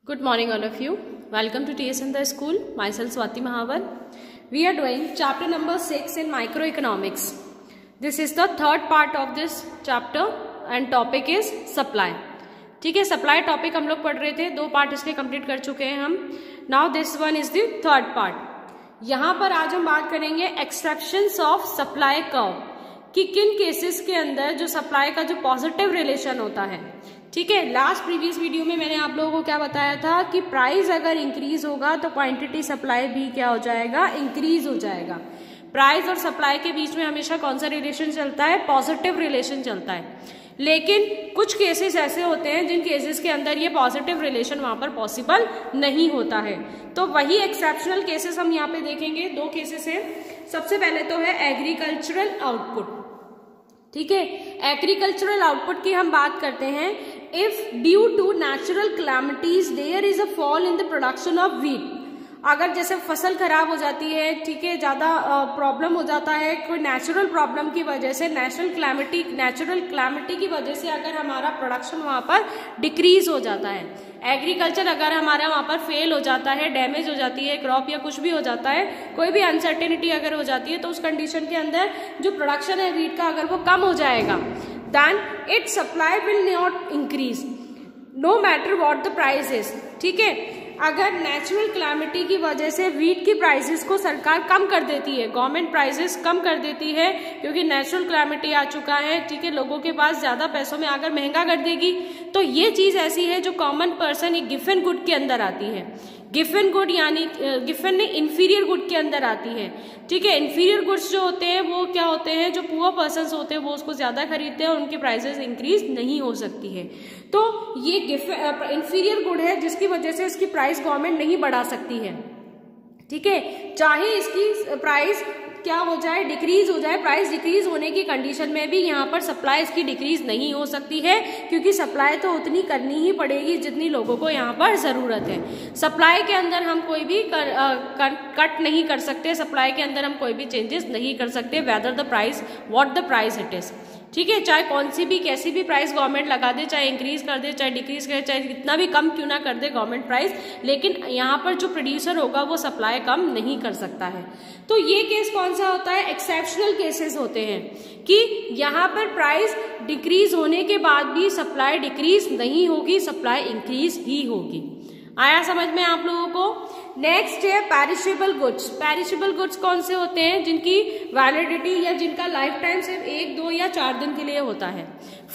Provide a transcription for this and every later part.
Good morning all of you. Welcome to TS in the school. Myself Swati Mahavar. We are doing chapter number 6 in microeconomics. This is the third part of this chapter and topic is supply. ठीक है, supply topic हम लोग पढ़ रहे थे, 2 part इसके complete कर चुके हैं हम. Now this one is the third part. यहाँ पर आज हम बात करेंगे एक्सेप्शंस ऑफ सप्लाई कर्व, कि किन केसेस के अंदर जो सप्लाई का जो पॉजिटिव रिलेशन होता है. ठीक है, लास्ट प्रीवियस वीडियो में मैंने आप लोगों को क्या बताया था कि प्राइस अगर इंक्रीज होगा तो क्वांटिटी सप्लाई भी क्या हो जाएगा, इंक्रीज हो जाएगा. प्राइस और सप्लाई के बीच में हमेशा कौन सा रिलेशन चलता है, पॉजिटिव रिलेशन चलता है. लेकिन कुछ केसेस ऐसे होते हैं जिन केसेस के अंदर ये पॉजिटिव रिलेशन वहां पर पॉसिबल नहीं होता है. तो वही एक्सेप्शनल केसेस हम यहाँ पे देखेंगे. 2 केसेस हैं. सबसे पहले तो है एग्रीकल्चरल आउटपुट. ठीक है, एग्रीकल्चरल आउटपुट की हम बात करते हैं. If due to natural calamities there is a fall in the production of wheat. अगर जैसे फसल खराब हो जाती है, ठीक है, ज्यादा प्रॉब्लम हो जाता है कोई नेचुरल प्रॉब्लम की वजह से, नेचुरल क्लैमिटी की वजह से अगर हमारा प्रोडक्शन वहां पर डिक्रीज हो जाता है, एग्रीकल्चर अगर हमारा वहां पर फेल हो जाता है, डैमेज हो जाती है क्रॉप या कुछ भी हो जाता है, कोई भी अनसर्टेनिटी अगर हो जाती है, तो उस कंडीशन के अंदर जो प्रोडक्शन है व्हीट का अगर वो कम हो जाएगा, then it supply will not increase no matter what the price is. ठीक है, अगर नेचुरल क्लैमिटी की वजह से व्हीट की प्राइसेस को सरकार कम कर देती है, गवर्नमेंट प्राइसेस कम कर देती है, क्योंकि नेचुरल क्लैमिटी आ चुका है, ठीक है, लोगों के पास ज्यादा पैसों में अगर महंगा कर देगी, तो ये चीज ऐसी है जो कॉमन पर्सन एक गिवन गुड के अंदर आती है. गिवन गुड यानी गिवन ने इंफीरियर गुड के अंदर आती है. ठीक है, इंफीरियर गुड्स जो होते हैं वो क्या होते हैं, जो पुअर पर्सन्स होते हैं वो उसको ज्यादा खरीदते हैं और उनकी प्राइसेस इंक्रीज नहीं हो सकती है. तो ये इंफीरियर गुड है जिसकी वजह से इसकी प्राइस गवर्नमेंट नहीं बढ़ा सकती है. ठीक है, चाहे इसकी प्राइस क्या हो जाए, डिक्रीज हो जाए, प्राइस डिक्रीज होने की कंडीशन में भी यहाँ पर सप्लाई इसकी डिक्रीज नहीं हो सकती है, क्योंकि सप्लाई तो उतनी करनी ही पड़ेगी जितनी लोगों को यहाँ पर जरूरत है. सप्लाई के अंदर हम कोई भी कट नहीं कर सकते, सप्लाई के अंदर हम कोई भी चेंजेस नहीं कर सकते, whether the price what the price it is. ठीक है, चाहे कौन सी भी कैसी भी प्राइस गवर्नमेंट लगा दे, चाहे इंक्रीज कर दे, चाहे डिक्रीज करे, चाहे कितना भी कम क्यों ना कर दे गवर्नमेंट प्राइस, लेकिन यहाँ पर जो प्रोड्यूसर होगा वो सप्लाई कम नहीं कर सकता है. तो ये केस कौन सा होता है, एक्सेप्शनल केसेस होते हैं कि यहाँ पर प्राइस डिक्रीज होने के बाद भी सप्लाई डिक्रीज नहीं होगी, सप्लाई इंक्रीज ही होगी. आया समझ में आप लोगों को. नेक्स्ट है पेरिशेबल गुड्स. पेरिशेबल गुड्स कौन से होते हैं, जिनकी वैलिडिटी या जिनका लाइफ टाइम सिर्फ 1, 2 या 4 दिन के लिए होता है.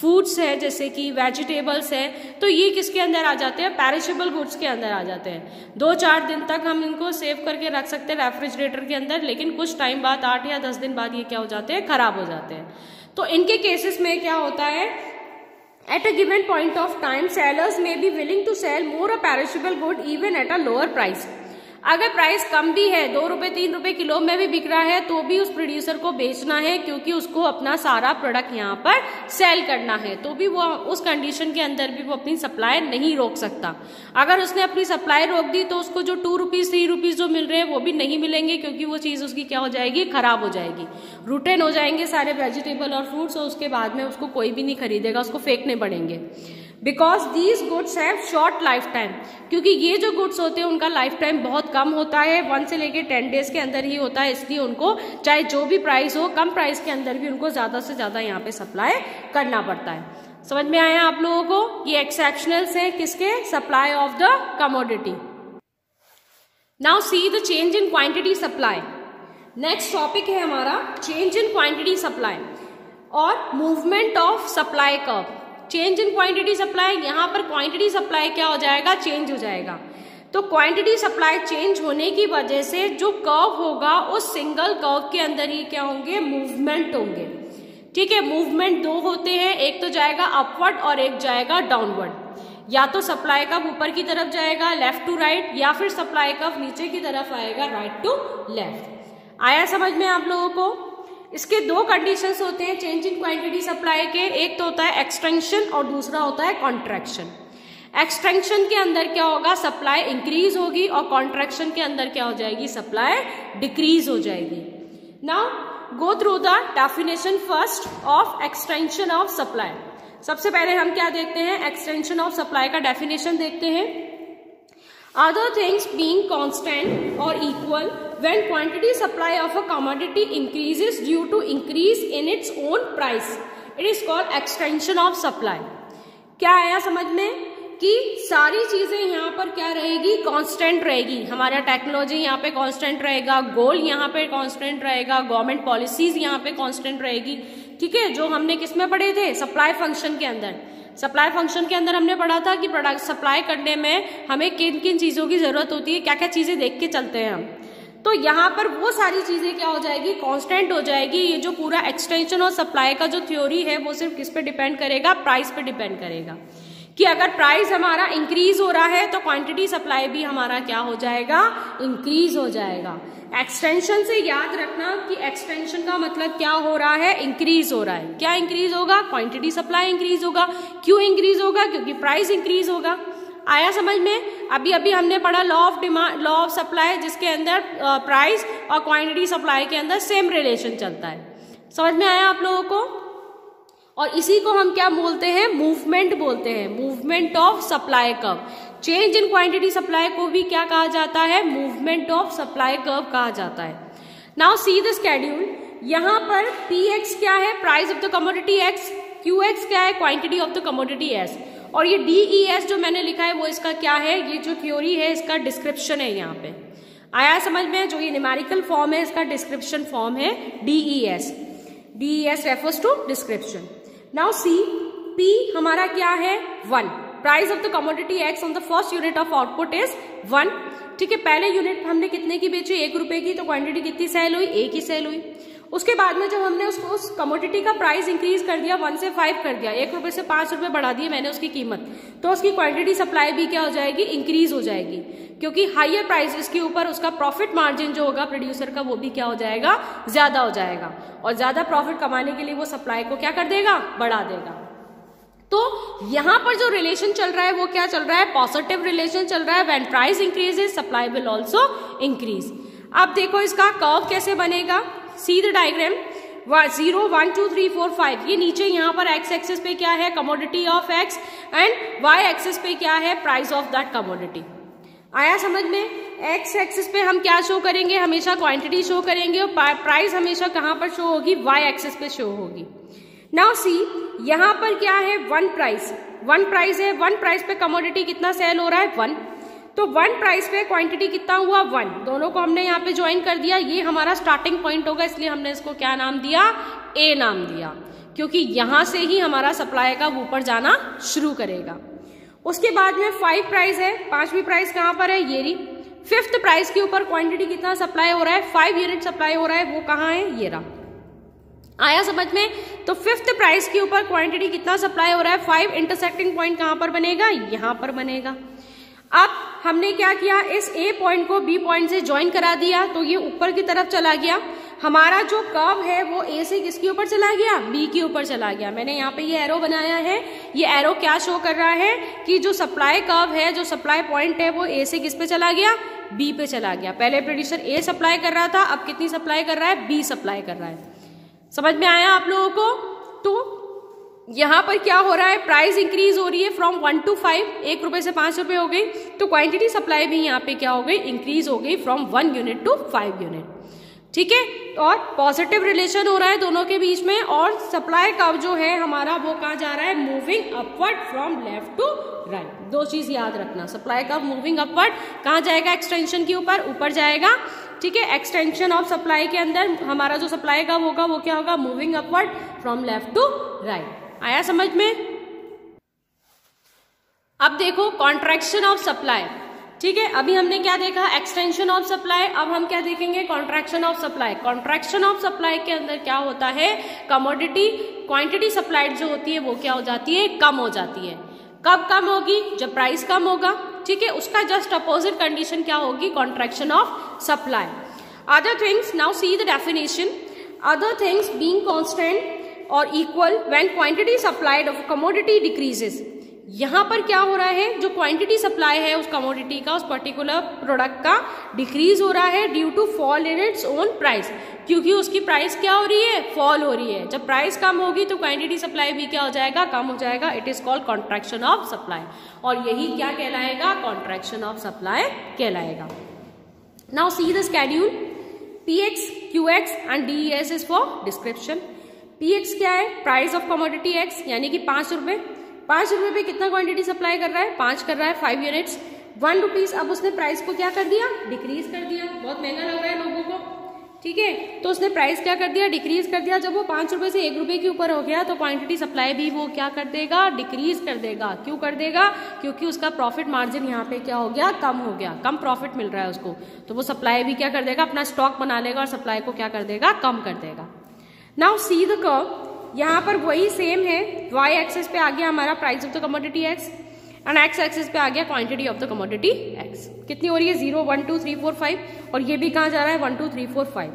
फूड्स है जैसे कि वेजिटेबल्स है, तो ये किसके अंदर आ जाते हैं, पेरिशेबल गुड्स के अंदर आ जाते हैं. 2-4 दिन तक हम इनको सेव करके रख सकते हैं रेफ्रिजरेटर के अंदर, लेकिन कुछ टाइम बाद 8 या 10 दिन बाद ये क्या हो जाते हैं, खराब हो जाते हैं. तो इनके केसेस में क्या होता है, at a given point of time sellers may be willing to sell more a perishable good even at a lower price. अगर प्राइस कम भी है, 2 रुपए 3 रुपए किलो में भी बिक रहा है, तो भी उस प्रोड्यूसर को बेचना है, क्योंकि उसको अपना सारा प्रोडक्ट यहाँ पर सेल करना है. तो भी वो उस कंडीशन के अंदर भी वो अपनी सप्लाई नहीं रोक सकता. अगर उसने अपनी सप्लाई रोक दी तो उसको जो 2 रुपीज 3 रुपीज जो मिल रहे हैं वो भी नहीं मिलेंगे, क्योंकि वो चीज उसकी क्या हो जाएगी, खराब हो जाएगी, रूटेन हो जाएंगे सारे वेजिटेबल और फ्रूट्स, और उसके बाद में उसको कोई भी नहीं खरीदेगा, उसको फेंकने पड़ेंगे. Because these goods have short life time. क्योंकि ये जो गुड्स होते हैं उनका लाइफ टाइम बहुत कम होता है, 1 से लेके 10 डेज के अंदर ही होता है, इसलिए उनको चाहे जो भी प्राइस हो, कम प्राइस के अंदर भी उनको ज्यादा से ज्यादा यहाँ पे सप्लाई करना पड़ता है. समझ में आया आप लोगों को. ये एक्सेप्शनल्स हैं किसके, supply of the commodity. Now see the change in quantity supply. Next topic है हमारा चेंज इन क्वांटिटी सप्लाई और movement of supply curve. Change in quantity supply, यहाँ पर क्वांटिटी सप्लाई क्या हो जाएगा, चेंज हो जाएगा. तो क्वांटिटी सप्लाई चेंज होने की वजह से जो कर्व होगा उस सिंगल कर्व के अंदर ही क्या होंगे, मूवमेंट होंगे. ठीक है, मूवमेंट 2 होते हैं, एक तो जाएगा अपवर्ड और एक जाएगा डाउनवर्ड. या तो सप्लाई कर्व ऊपर की तरफ जाएगा लेफ्ट टू राइट, या फिर सप्लाई कर्व नीचे की तरफ आएगा राइट टू लेफ्ट. आया समझ में आप लोगों को. इसके 2 कंडीशंस होते हैं चेंज इन क्वांटिटी सप्लाई के. एक तो होता है एक्सटेंशन और दूसरा होता है कॉन्ट्रैक्शन. एक्सटेंशन के अंदर क्या होगा, सप्लाई इंक्रीज होगी, और कॉन्ट्रैक्शन के अंदर क्या हो जाएगी, सप्लाई डिक्रीज हो जाएगी. Now go through the definition first of extension of supply. सबसे पहले हम क्या देखते हैं, एक्सटेंशन ऑफ सप्लाई का डेफिनेशन देखते हैं. Other things being constant or equal when quantity supply of a commodity increases due to increase in its own price. It is called extension of supply. क्या आया समझ में कि सारी चीजें यहाँ पर क्या रहेगी, कांस्टेंट रहेगी. हमारा टेक्नोलॉजी यहाँ पे कांस्टेंट रहेगा, गोल यहाँ पे कांस्टेंट रहेगा, गवर्नमेंट पॉलिसीज यहाँ पे कांस्टेंट रहेगी. ठीक है, जो हमने किसमें पढ़े थे, सप्लाई फंक्शन के अंदर. सप्लाई फंक्शन के अंदर हमने पढ़ा था कि प्रोडक्ट सप्लाई करने में हमें किन किन चीजों की जरूरत होती है, क्या क्या चीजें देख के चलते हैं हम. तो यहाँ पर वो सारी चीजें क्या हो जाएगी, कांस्टेंट हो जाएगी. ये जो पूरा एक्सटेंशन और सप्लाई का जो थ्योरी है वो सिर्फ किस पे डिपेंड करेगा, प्राइस पे डिपेंड करेगा. कि अगर प्राइस हमारा इंक्रीज हो रहा है तो क्वांटिटी सप्लाई भी हमारा क्या हो जाएगा, इंक्रीज हो जाएगा. एक्सटेंशन से याद रखना कि एक्सटेंशन का मतलब क्या हो रहा है, इंक्रीज हो रहा है. क्या इंक्रीज होगा, क्वांटिटी सप्लाई इंक्रीज होगा. क्यों इंक्रीज होगा, क्योंकि प्राइस इंक्रीज होगा. आया समझ में. अभी अभी हमने पढ़ा law of demand, law of supply, जिसके अंदर प्राइस और क्वांटिटी सप्लाई के अंदर सेम रिलेशन चलता है. समझ में आया आप लोगों को. और इसी को हम क्या बोलते हैं, मूवमेंट बोलते हैं, movement of supply curve. Change in quantity supply को भी क्या कहा जाता है, मूवमेंट ऑफ सप्लाई कर्व कहा जाता है. Now see the schedule. यहाँ पर Px क्या है, price of the commodity x, Qx क्या है, quantity of the commodity s, और ये DES जो मैंने लिखा है वो इसका क्या है, ये जो थ्योरी है इसका डिस्क्रिप्शन है. यहाँ पे आया समझ में. जो ये न्यूमेरिकल फॉर्म है इसका डिस्क्रिप्शन फॉर्म है DES. DES refers to description. Now see, P हमारा क्या है, 1. Price of the commodity x on the first unit of output is 1. ठीक है, पहले यूनिट हमने कितने की बेची, 1 रुपए की, तो क्वांटिटी कितनी सेल हुई, 1 ही सेल हुई. उसके बाद में जब हमने उसको उस कमोडिटी का प्राइस इंक्रीज कर दिया, 1 से 5 कर दिया, 1 रुपए से 5 रुपए बढ़ा दिए मैंने उसकी कीमत, तो उसकी क्वांटिटी सप्लाई भी क्या हो जाएगी, इंक्रीज हो जाएगी. क्योंकि हायर प्राइसेस के ऊपर उसका प्रॉफिट मार्जिन जो होगा प्रोड्यूसर का वो भी क्या हो जाएगा, ज्यादा हो जाएगा. और ज्यादा प्रॉफिट कमाने के लिए वो सप्लाई को क्या कर देगा, बढ़ा देगा. तो यहां पर जो रिलेशन चल रहा है वो क्या चल रहा है, पॉजिटिव रिलेशन चल रहा है. When price increases supply will also increase. अब देखो इसका कर्व कैसे बनेगा, सी द डायग्राम. 0 1 2 3 4 5, ये नीचे यहाँ पर x एक्सिस पे क्या है, commodity of x, and y axis पे क्या है, प्राइस ऑफ दैट कमोडिटी. आया समझ में. x एक्सिस पे हम क्या शो करेंगे, हमेशा क्वांटिटी शो करेंगे, और प्राइस हमेशा कहाँ पर शो होगी, y एक्सिस पे शो होगी. नाउ सी, यहाँ पर क्या है, 1 प्राइस. 1 प्राइस है, 1 प्राइस पे कमोडिटी कितना सेल हो रहा है, 1. तो 1 प्राइस पे क्वांटिटी कितना हुआ, 1. दोनों को हमने यहाँ पे ज्वाइन कर दिया. ये हमारा स्टार्टिंग पॉइंट होगा, इसलिए हमने इसको क्या नाम दिया, A नाम दिया, क्योंकि यहां से ही हमारा सप्लाई का ऊपर जाना शुरू करेगा. उसके बाद में 5 प्राइस है, 5वीं प्राइस कहां पर है, ये रही. 5th प्राइस के ऊपर क्वांटिटी कितना सप्लाई हो रहा है, 5 यूनिट सप्लाई हो रहा है, वो कहाँ है, ये रहा. आया समझ में. तो 5th प्राइस के ऊपर क्वांटिटी कितना सप्लाई हो रहा है, 5. इंटरसेक्टिंग पॉइंट कहां पर बनेगा, यहां पर बनेगा. अब हमने क्या किया, इस A पॉइंट को B पॉइंट से ज्वाइन करा दिया, तो ये ऊपर की तरफ चला गया. हमारा जो कर्व है वो A से किसके ऊपर चला गया, B के ऊपर चला गया. मैंने यहाँ पे ये एरो बनाया है. ये एरो क्या शो कर रहा है कि जो सप्लाई कर्व है, जो सप्लाई पॉइंट है, वो A से किस पे चला गया, B पे चला गया. पहले प्रोड्यूसर A सप्लाई कर रहा था, अब कितनी सप्लाई कर रहा है, B सप्लाई कर रहा है. समझ में आया आप लोगों को. तो यहाँ पर क्या हो रहा है, प्राइस इंक्रीज हो रही है फ्रॉम 1 to 5, 1 रुपए से 5 रुपए हो गई. तो क्वांटिटी सप्लाई भी यहाँ पे क्या हो गई, इंक्रीज हो गई फ्रॉम 1 यूनिट टू 5 यूनिट. ठीक है, और पॉजिटिव रिलेशन हो रहा है दोनों के बीच में. और सप्लाई कर्व जो है हमारा वो कहाँ जा रहा है, moving upward from left to right. 2 चीज याद रखना, सप्लाई कर्व मूविंग अपवर्ड कहाँ जाएगा, एक्सटेंशन के ऊपर, ऊपर जाएगा. ठीक है, एक्सटेंशन ऑफ सप्लाई के अंदर हमारा जो सप्लाई कर्व होगा वो क्या होगा, moving upward from left to right. आया समझ में. अब देखो कॉन्ट्रैक्शन ऑफ सप्लाई. ठीक है, अभी हमने क्या देखा, एक्सटेंशन ऑफ सप्लाई. अब हम क्या देखेंगे, contraction of supply. Contraction of supply के अंदर क्या होता है, कमोडिटी क्वांटिटी सप्लाइड जो होती है वो क्या हो जाती है, कम हो जाती है. कब कम होगी, जब प्राइस कम होगा. ठीक है, उसका जस्ट अपोजिट कंडीशन क्या होगी, contraction of supply. Other things, now see the definition. Other things being constant or equal when quantity supplied of a commodity decreases. यहाँ पर क्या हो रहा है, जो क्वांटिटी सप्लाई है उस कमोडिटी का, उस पर्टिकुलर प्रोडक्ट का डिक्रीज हो रहा है due to fall in its own price, क्योंकि उसकी प्राइस क्या हो रही है, फॉल हो रही है। जब प्राइस कम होगी तो क्वांटिटी सप्लाई भी क्या हो जाएगा, कम हो जाएगा। It is called contraction of supply, और यही क्या कहलाएगा, कॉन्ट्रैक्शन ऑफ सप्लाई कहलाएगा। Now see the schedule, px, क्यूएक्स and DES is for description. Px क्या है, प्राइस ऑफ कमोडिटी एक्स, यानी कि 5 रुपए। 5 रुपए पे कितना क्वांटिटी सप्लाई कर रहा है, 5 कर रहा है, 5 यूनिट्स, 1 रुपीज। अब उसने प्राइस को क्या कर दिया, डिक्रीज कर दिया। बहुत महंगा लग रहा है लोगों को, ठीक है, तो उसने प्राइस क्या कर दिया, डिक्रीज कर दिया। जब वो 5 रुपए से 1 रुपए के ऊपर हो गया तो क्वांटिटी सप्लाई भी वो क्या कर देगा, डिक्रीज कर देगा। क्यों कर देगा, क्योंकि उसका प्रॉफिट मार्जिन यहाँ पे क्या हो गया, कम हो गया, कम प्रॉफिट मिल रहा है उसको, तो वो सप्लाई भी क्या कर देगा, अपना स्टॉक बना लेगा और सप्लाई को क्या कर देगा, कम कर देगा। नाउ सी द कर्व, यहाँ पर वही सेम है, वाई एक्सिस पे आ गया हमारा price of the commodity x and x axis पे आ गया quantity of the commodity x. कितनी हो रही है, 0 1 2 3 4 5, और ये भी कहाँ जा रहा है, 1 2 3 4 5।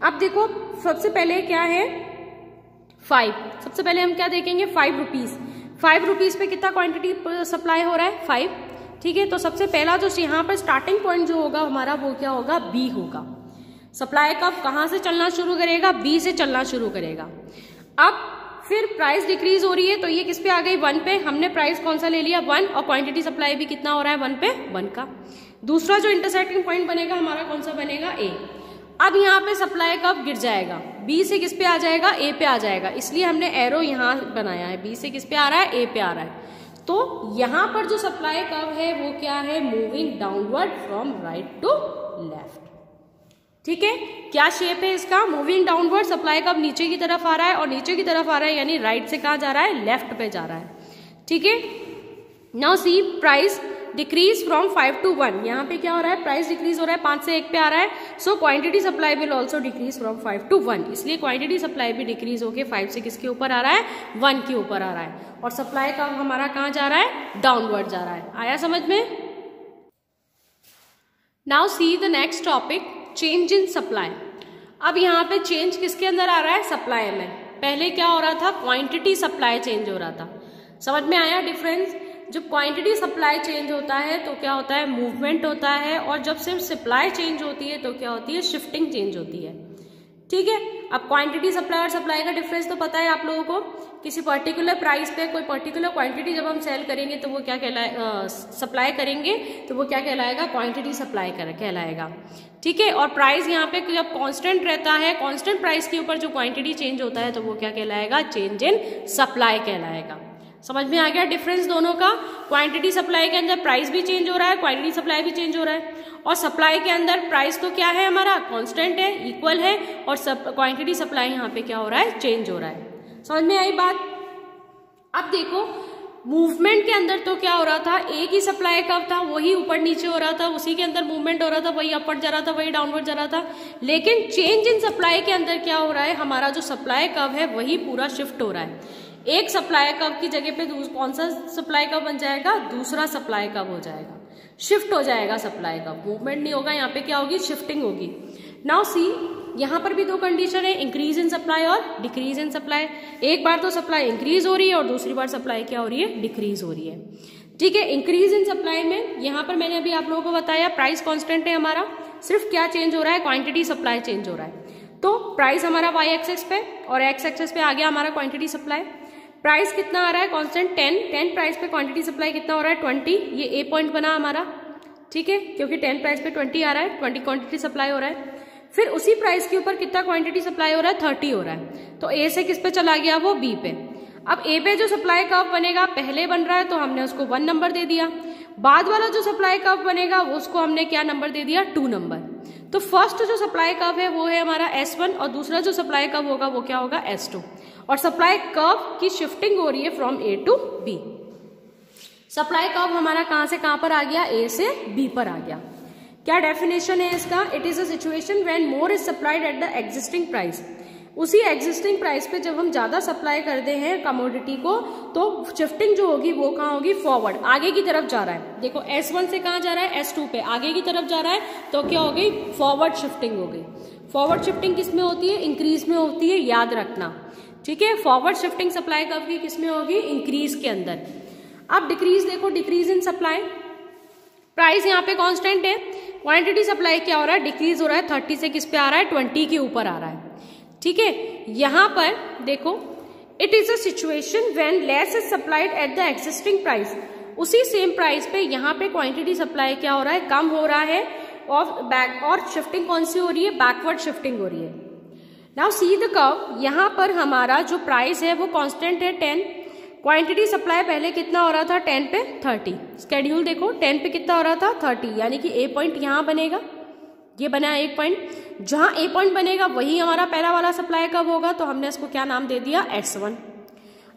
अब देखो सबसे पहले क्या है, 5। सबसे पहले हम क्या देखेंगे, 5 रुपीज। 5 रुपीज पे कितना क्वांटिटी सप्लाई हो रहा है, 5, ठीक है। तो सबसे पहला जो यहाँ पर स्टार्टिंग पॉइंट जो होगा हमारा वो क्या होगा, बी होगा। सप्लाई कब कहाँ से चलना शुरू करेगा, बी से चलना शुरू करेगा। अब फिर प्राइस डिक्रीज हो रही है तो ये किस पे आ गई, 1 पे। हमने प्राइस कौन सा ले लिया, 1, और क्वांटिटी सप्लाई भी कितना हो रहा है, 1 पे, 1 का। दूसरा जो इंटरसेक्टिंग पॉइंट बनेगा हमारा कौन सा बनेगा, ए। अब यहाँ पे सप्लाई कब गिर जाएगा, बी से किस पे आ जाएगा, ए पे आ जाएगा, इसलिए हमने एरो यहाँ बनाया है। बी से किस पे आ रहा है, ए पे आ रहा है। तो यहाँ पर जो सप्लाई कब है वो क्या है, moving downward from right to left, ठीक है। क्या शेप है इसका, मूविंग डाउनवर्ड। सप्लाई कब नीचे की तरफ आ रहा है, और नीचे की तरफ आ रहा है यानी राइट से कहाँ जा रहा है, लेफ्ट पे जा रहा है, ठीक है। Now see price decrease from 5 to 1, यहाँ पे क्या हो रहा है, प्राइस डिक्रीज हो रहा है, 5 से 1 पे आ रहा है। So quantity supply will also decrease from 5 to 1, इसलिए क्वांटिटी सप्लाई भी डिक्रीज होके 5 से किसके ऊपर आ रहा है, 1 के ऊपर आ रहा है। और सप्लाई कब हमारा कहाँ जा रहा है, डाउनवर्ड जा रहा है। आया समझ में। Now see the next topic, change in supply. अब यहाँ पे चेंज किसके अंदर आ रहा है, सप्लाई में। पहले क्या हो रहा था, क्वांटिटी सप्लाई चेंज हो रहा था। समझ में आया डिफरेंस। जब क्वांटिटी सप्लाई चेंज होता है तो क्या होता है, मूवमेंट होता है, और जब सिर्फ सप्लाई चेंज होती है तो क्या होती है, शिफ्टिंग चेंज होती है, ठीक है। अब क्वांटिटी सप्लाई और सप्लाई का डिफरेंस तो पता है आप लोगों को। किसी पर्टिकुलर प्राइस पे कोई पर्टिकुलर क्वांटिटी जब हम सेल करेंगे तो वो क्या कहलाए, सप्लाई करेंगे तो वो क्या कहलाएगा, क्वांटिटी सप्लाई कहलाएगा, ठीक है। और प्राइस यहाँ पे जब कांस्टेंट रहता है, कांस्टेंट प्राइस के ऊपर जो क्वांटिटी चेंज होता है तो वो क्या कहलाएगा, चेंज इन सप्लाई कहलाएगा। समझ में आ गया डिफरेंस दोनों का। क्वांटिटी सप्लाई के अंदर प्राइस भी चेंज हो रहा है, क्वांटिटी सप्लाई भी चेंज हो रहा है, और सप्लाई के अंदर प्राइस तो क्या है हमारा, कांस्टेंट है, इक्वल है, और क्वांटिटी सप्लाई यहाँ पे क्या हो रहा है, चेंज हो रहा है। समझ में आई बात। अब देखो मूवमेंट के अंदर तो क्या हो रहा था, एक ही सप्लाई कब था, वही ऊपर नीचे हो रहा था, उसी के अंदर मूवमेंट हो रहा था, वही अपवर्ड जा रहा था, वही डाउनवर्ड जा रहा था। लेकिन चेंज इन सप्लाई के अंदर क्या हो रहा है, हमारा जो सप्लाई कर्व है वही पूरा शिफ्ट हो रहा है। एक सप्लाई कर्व की जगह पे कौन सा सप्लाई कर्व बन जाएगा, दूसरा सप्लाई कर्व हो जाएगा, शिफ्ट हो जाएगा सप्लाई कर्व। मूवमेंट नहीं होगा, यहाँ पे क्या होगी, शिफ्टिंग होगी। नाउ सी, यहाँ पर भी दो कंडीशन है, इंक्रीज इन सप्लाई और डिक्रीज इन सप्लाई। एक बार तो सप्लाई इंक्रीज हो रही है और दूसरी बार सप्लाई क्या हो रही है, डिक्रीज हो रही है, ठीक है। इंक्रीज इन सप्लाई में यहाँ पर मैंने अभी आप लोगों को बताया प्राइस कांस्टेंट है हमारा, सिर्फ क्या चेंज हो रहा है, क्वांटिटी सप्लाई चेंज हो रहा है। तो प्राइस हमारा वाई एक्सेस पे और एक्स एक्सेस पे आ गया हमारा क्वांटिटी सप्लाई। प्राइस कितना आ रहा है कांस्टेंट 10 प्राइस पे क्वांटिटी सप्लाई कितना हो रहा है 20, ये ए पॉइंट बना हमारा, ठीक है, क्योंकि 10 प्राइस पे 20 आ रहा है, 20 क्वांटिटी सप्लाई हो रहा है। फिर उसी प्राइस के ऊपर कितना क्वांटिटी सप्लाई हो रहा है, 30 हो रहा है। तो ए से किस पे चला गया, वो बी पे। अब ए पे जो सप्लाई कर्व बनेगा, पहले बन रहा है तो हमने उसको 1 नंबर दे दिया, बाद वाला जो सप्लाई कर्व बनेगा उसको हमने क्या नंबर दे दिया, 2 नंबर। तो फर्स्ट जो सप्लाई कर्व है वो है हमारा S1 और दूसरा जो सप्लाई कर्व होगा वो क्या होगा, S2। और सप्लाई कर्व की शिफ्टिंग हो रही है from A to B. Supply curve हमारा कहां से कहां पर आ गया, ए से बी पर आ गया। क्या डेफिनेशन है इसका, it is a situation when more is supplied at the existing price. उसी एग्जिस्टिंग प्राइस पे जब हम ज्यादा सप्लाई करते हैं कमोडिटी को तो शिफ्टिंग जो होगी वो कहाँ होगी, फॉरवर्ड, आगे की तरफ जा रहा है। देखो S1 से कहाँ जा रहा है, S2 पे, आगे की तरफ जा रहा है, तो क्या हो गई, फॉरवर्ड शिफ्टिंग हो गई। फॉरवर्ड शिफ्टिंग किस में होती है, इंक्रीज में होती है, याद रखना, ठीक है। फॉरवर्ड शिफ्टिंग सप्लाई कर्व की किस में होगी, इंक्रीज के अंदर। अब डिक्रीज देखो, डिक्रीज इन सप्लाई, प्राइस यहाँ पे कांस्टेंट है, क्वांटिटी सप्लाई क्या हो रहा है, डिक्रीज हो रहा है, 30 से किस पे आ रहा है, 20 के ऊपर आ रहा है। ठीक है, यहाँ पर देखो it is a situation when less is supplied at the existing price, उसी सेम प्राइस पे यहाँ पे क्वांटिटी सप्लाई क्या हो रहा है, कम हो रहा है, और शिफ्टिंग कौन सी हो रही है, बैकवर्ड शिफ्टिंग हो रही है। नाउ सी द कर्व, यहाँ पर हमारा जो प्राइस है वो कांस्टेंट है 10, क्वांटिटी सप्लाई पहले कितना हो रहा था, 10 पे 30, स्केड्यूल देखो 10 पे कितना हो रहा था, 30, यानी कि ए पॉइंट यहाँ बनेगा, ये बना एक पॉइंट, जहां ए पॉइंट बनेगा वही हमारा पहला वाला सप्लाई कब होगा, तो हमने इसको क्या नाम दे दिया, S1।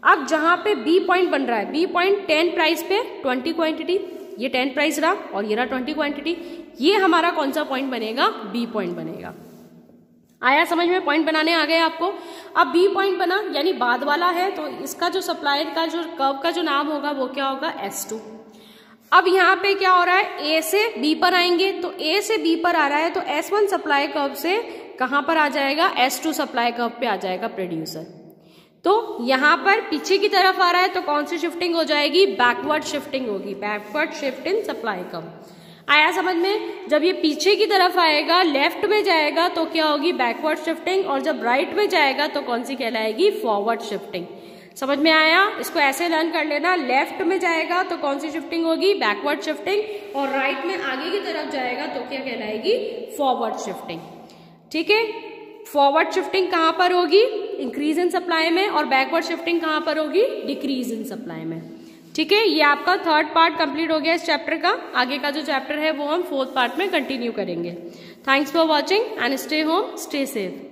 अब जहां पे बी पॉइंट बन रहा है, बी पॉइंट 10 प्राइस पे 20 क्वांटिटी, ये 10 प्राइस रहा और ये रहा 20 क्वांटिटी, ये हमारा कौन सा पॉइंट बनेगा, बी पॉइंट बनेगा। आया समझ में, पॉइंट बनाने आ गए आपको। अब बी पॉइंट बना यानी बाद वाला है, तो इसका जो सप्लायर का जो कर्व का जो नाम होगा वो क्या होगा, S2। अब यहाँ पे क्या हो रहा है, ए से बी पर आएंगे, तो ए से बी पर आ रहा है, तो S1 सप्लाई कर्व से कहां पर आ जाएगा, S2 सप्लाई कर्व पे आ जाएगा प्रोड्यूसर। तो यहां पर पीछे की तरफ आ रहा है, तो कौन सी शिफ्टिंग हो जाएगी, बैकवर्ड शिफ्टिंग होगी, backward shift in supply curve. आया समझ में, जब ये पीछे की तरफ आएगा, लेफ्ट में जाएगा तो क्या होगी, बैकवर्ड शिफ्टिंग, और जब राइट में जाएगा तो कौन सी कहलाएगी, फॉरवर्ड शिफ्टिंग। समझ में आया, इसको ऐसे लर्न कर लेना, लेफ्ट में जाएगा तो कौन सी शिफ्टिंग होगी, बैकवर्ड शिफ्टिंग, और राइट में आगे की तरफ जाएगा तो क्या कहलाएगी, फॉरवर्ड शिफ्टिंग। ठीक है, फॉरवर्ड शिफ्टिंग कहां पर होगी, इंक्रीज इन सप्लाई में, और बैकवर्ड शिफ्टिंग कहां पर होगी, डिक्रीज इन सप्लाई में। ठीक है, ये आपका थर्ड पार्ट कंप्लीट हो गया इस चैप्टर का। आगे का जो चैप्टर है वो हम फोर्थ पार्ट में कंटिन्यू करेंगे। Thanks for watching and stay home, stay safe.